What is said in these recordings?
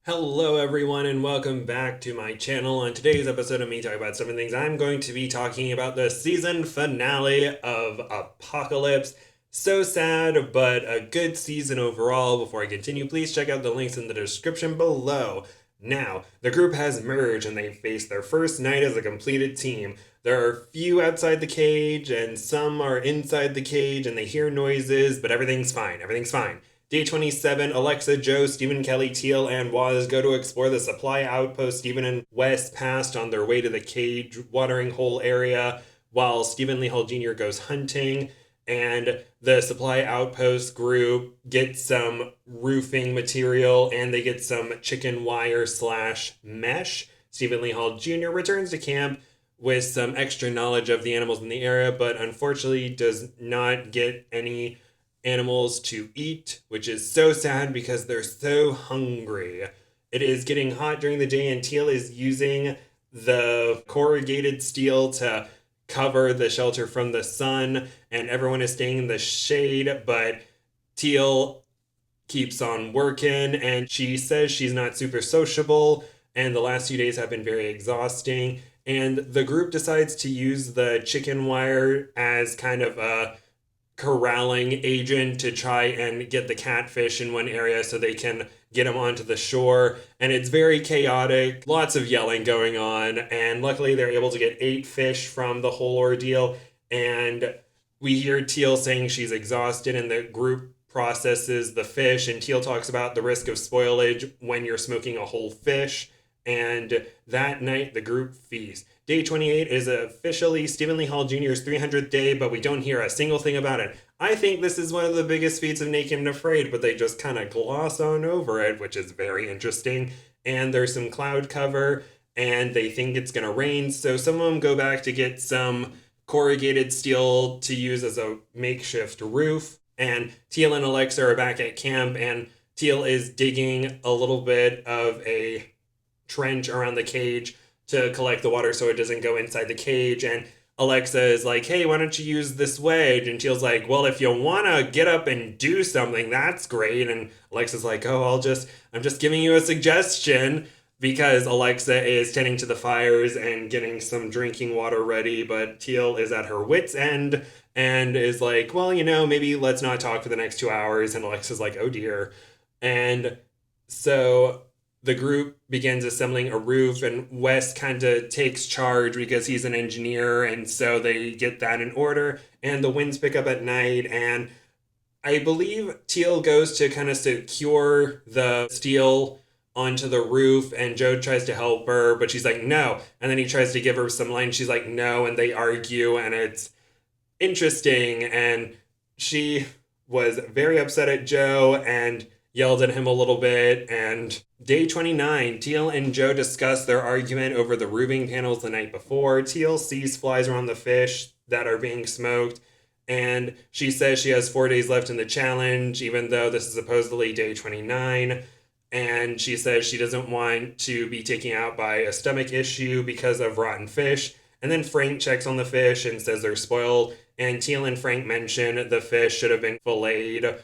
Hello everyone and welcome back to my channel. On today's episode of me talking about 7 things, I'm going to be talking about the season finale of Apocalypse. So sad, but a good season overall. Before I continue, please check out the links in the description below. Now, the group has merged and they face their first night as a completed team. There are few outside the cage and some are inside the cage and they hear noises, but everything's fine. Everything's fine. Day 27, Alexa, Joe, Stephen, Kelly, Teal, and Wes go to explore the supply outpost Stephen and Wes passed on their way to the cage watering hole area, while Stephen Lee Hall Jr. goes hunting. And the supply outpost group gets some roofing material and they get some chicken wire slash mesh. Stephen Lee Hall Jr. returns to camp with some extra knowledge of the animals in the area, but unfortunately does not get any animals to eat, which is so sad because they're so hungry. It is getting hot during the day, and Teal is using the corrugated steel to cover the shelter from the sun, and everyone is staying in the shade, but Teal keeps on working, and she says she's not super sociable, and the last few days have been very exhausting. And the group decides to use the chicken wire as kind of a corralling agent to try and get the catfish in one area so they can get them onto the shore. And it's very chaotic, lots of yelling going on. And luckily, they're able to get 8 fish from the whole ordeal. And we hear Teal saying she's exhausted, and the group processes the fish. And Teal talks about the risk of spoilage when you're smoking a whole fish. And that night, the group feasts. Day 28 is officially Stephen Lee Hall Jr.'s 300th day, but we don't hear a single thing about it. I think this is one of the biggest feats of Naked and Afraid, but they just kind of gloss on over it, which is very interesting. And there's some cloud cover, and they think it's going to rain, so some of them go back to get some corrugated steel to use as a makeshift roof. And Teal and Alexa are back at camp, and Teal is digging a little bit of a trench around the cage to collect the water so it doesn't go inside the cage. And Alexa is like, hey, why don't you use this wedge? And Teal's like, well, if you want to get up and do something, that's great. And Alexa's like, oh, I'm just giving you a suggestion, because Alexa is tending to the fires and getting some drinking water ready. But Teal is at her wit's end and is like, well, maybe let's not talk for the next 2 hours. And Alexa's like, oh dear. And so the group begins assembling a roof, and Wes kind of takes charge because he's an engineer, and so they get that in order. And the winds pick up at night, and I believe Teal goes to kind of secure the steel onto the roof, and Joe tries to help her, but she's like, no. And then he tries to give her some line. She's like, no, and they argue, and it's interesting. And she was very upset at Joe and yelled at him a little bit. And day 29, Teal and Joe discuss their argument over the roofing panels the night before. Teal sees flies around the fish that are being smoked, and she says she has 4 days left in the challenge, even though this is supposedly day 29. And she says she doesn't want to be taken out by a stomach issue because of rotten fish. And then Frank checks on the fish and says they're spoiled. And Teal and Frank mention the fish should have been filleted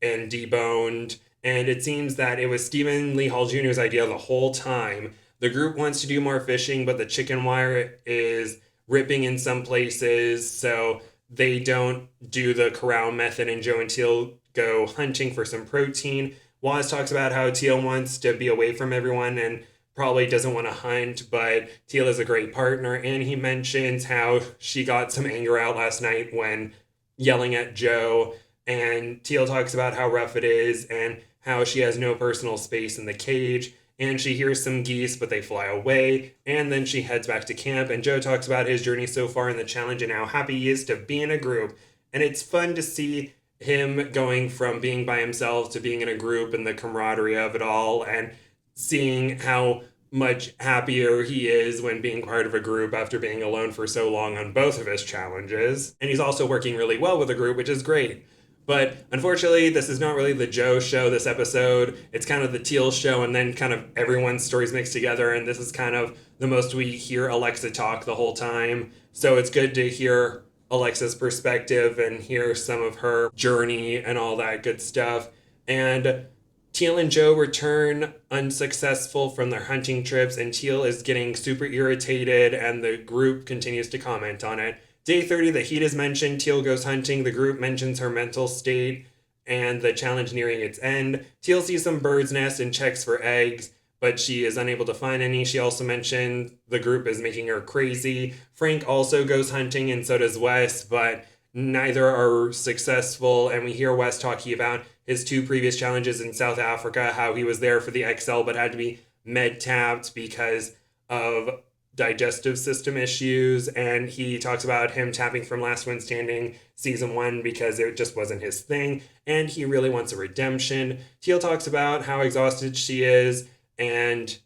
and deboned. And it seems that it was Stephen Lee Hall Jr.'s idea the whole time. The group wants to do more fishing, but the chicken wire is ripping in some places, so they don't do the corral method, and Joe and Teal go hunting for some protein. Waz talks about how Teal wants to be away from everyone and probably doesn't want to hunt, but Teal is a great partner. And he mentions how she got some anger out last night when yelling at Joe. And Teal talks about how rough it is and how she has no personal space in the cage. And she hears some geese, but they fly away. And then she heads back to camp. And Joe talks about his journey so far in the challenge and how happy he is to be in a group. And it's fun to see him going from being by himself to being in a group and the camaraderie of it all, and seeing how much happier he is when being part of a group after being alone for so long on both of his challenges. And he's also working really well with a group, which is great. But unfortunately, this is not really the Joe show this episode. It's kind of the Teal show, and then kind of everyone's stories mixed together. And this is kind of the most we hear Alexa talk the whole time. So it's good to hear Alexa's perspective and hear some of her journey and all that good stuff. And Teal and Joe return unsuccessful from their hunting trips, and Teal is getting super irritated, and the group continues to comment on it. Day 30, the heat is mentioned. Teal goes hunting. The group mentions her mental state and the challenge nearing its end. Teal sees some birds' nests and checks for eggs, but she is unable to find any. She also mentioned the group is making her crazy. Frank also goes hunting, and so does Wes, but neither are successful. And we hear Wes talking about his two previous challenges in South Africa, how he was there for the XL but had to be med tapped because of digestive system issues. And he talks about him tapping from Last One Standing season 1 because it just wasn't his thing, and he really wants a redemption. Teal talks about how exhausted she is, and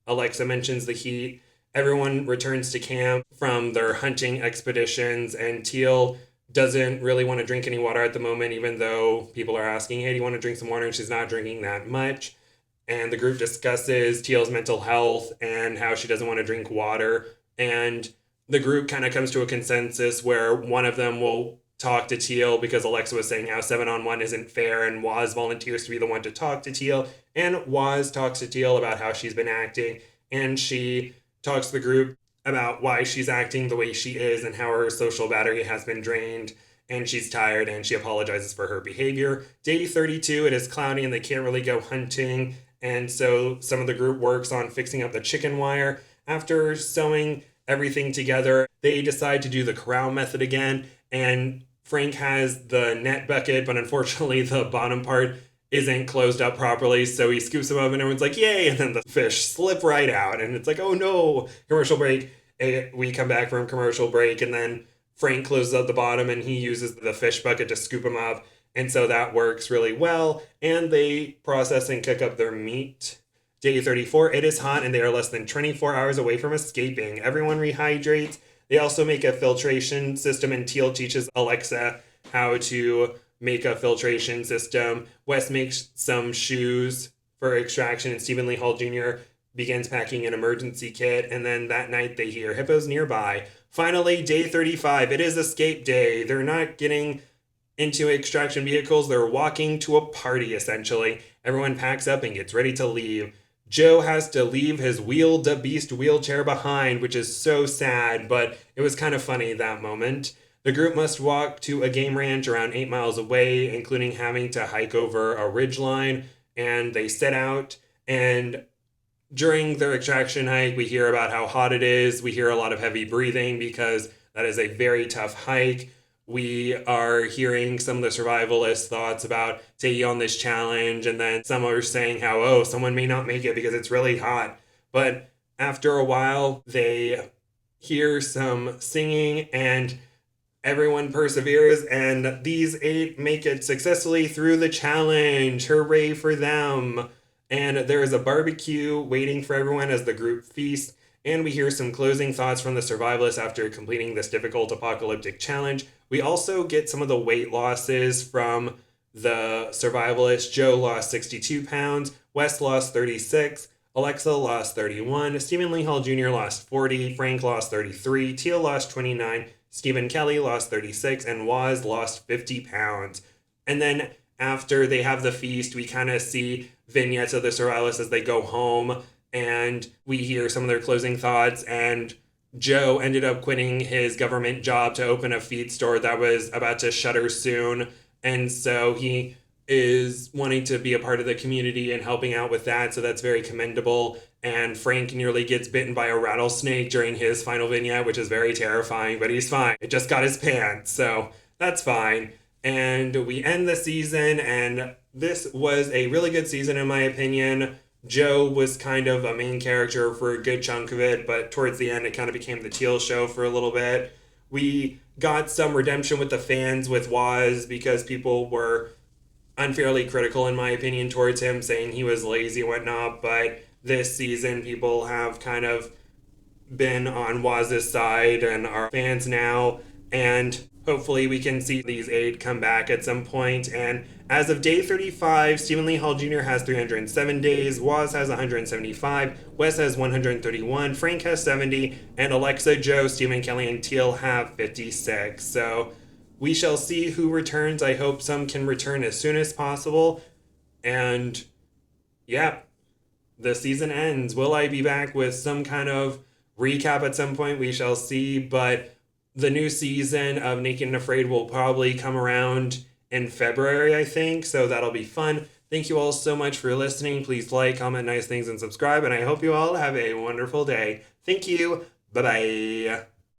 Alexa mentions the heat. Everyone returns to camp from their hunting expeditions, and Teal doesn't really want to drink any water at the moment, even though people are asking, hey, do you want to drink some water? And she's not drinking that much. And the group discusses Teal's mental health and how she doesn't want to drink water. And the group kind of comes to a consensus where one of them will talk to Teal, because Alexa was saying how 7-on-1 isn't fair, and Waz volunteers to be the one to talk to Teal. And Waz talks to Teal about how she's been acting, and she talks to the group about why she's acting the way she is and how her social battery has been drained, and she's tired, and she apologizes for her behavior. Day 32, it is cloudy and they can't really go hunting, and so some of the group works on fixing up the chicken wire. After sewing everything together, they decide to do the corral method again, and Frank has the net bucket, but unfortunately the bottom part isn't closed up properly, so he scoops them up and everyone's like, yay, and then the fish slip right out, and it's like, oh no. Commercial break. We come back from commercial break, and then Frank closes up the bottom and he uses the fish bucket to scoop them up, and so that works really well, and they process and cook up their meat. Day 34, it is hot and they are less than 24 hours away from escaping. Everyone rehydrates. They also make a filtration system, and Teal teaches Alexa how to make a filtration system. Wes makes some shoes for extraction, and Stephen Lee Hall Jr. begins packing an emergency kit, and then that night they hear hippos nearby. Finally, day 35, it is escape day. They're not getting into extraction vehicles, they're walking to a party, essentially. Everyone packs up and gets ready to leave. Joe has to leave his wheeled beast wheelchair behind, which is so sad, but it was kind of funny that moment. The group must walk to a game ranch around 8 miles away, including having to hike over a ridgeline, and they set out. And during their extraction hike, we hear about how hot it is. We hear a lot of heavy breathing because that is a very tough hike. We are hearing some of the survivalist thoughts about taking on this challenge, and then some are saying how, oh, someone may not make it because it's really hot. But after a while, they hear some singing, and everyone perseveres, and these 8 make it successfully through the challenge. Hooray for them. And there is a barbecue waiting for everyone as the group feasts, and we hear some closing thoughts from the survivalists after completing this difficult apocalyptic challenge. We also get some of the weight losses from the survivalists. Joe lost 62 pounds, Wes lost 36, Alexa lost 31, Stephen Lee Hall Jr. lost 40, Frank lost 33, Teal lost 29, Stephen Kelly lost 36, and Waz lost 50 pounds. And then after they have the feast, we kind of see vignettes of the survivalists as they go home, and we hear some of their closing thoughts. And Joe ended up quitting his government job to open a feed store that was about to shutter soon, and so he is wanting to be a part of the community and helping out with that, so that's very commendable. And Frank nearly gets bitten by a rattlesnake during his final vignette, which is very terrifying, but he's fine. It just got his pants, so that's fine. And we end the season, and this was a really good season in my opinion. Joe was kind of a main character for a good chunk of it, but towards the end it kind of became the Teal show for a little bit. We got some redemption with the fans with Waz, because people were unfairly critical in my opinion towards him, saying he was lazy and whatnot, but this season people have kind of been on Waz's side and are fans now, and hopefully we can see these 8 come back at some point. And as of day 35, Stephen Lee Hall Jr. has 307 days, Waz has 175, Wes has 131, Frank has 70, and Alexa, Joe, Stephen Kelly, and Teal have 56. So we shall see who returns. I hope some can return as soon as possible. And yeah, the season ends. Will I be back with some kind of recap at some point? We shall see. But the new season of Naked and Afraid will probably come around in February, I think. So that'll be fun. Thank you all so much for listening. Please like, comment nice things, and subscribe. And I hope you all have a wonderful day. Thank you. Bye bye.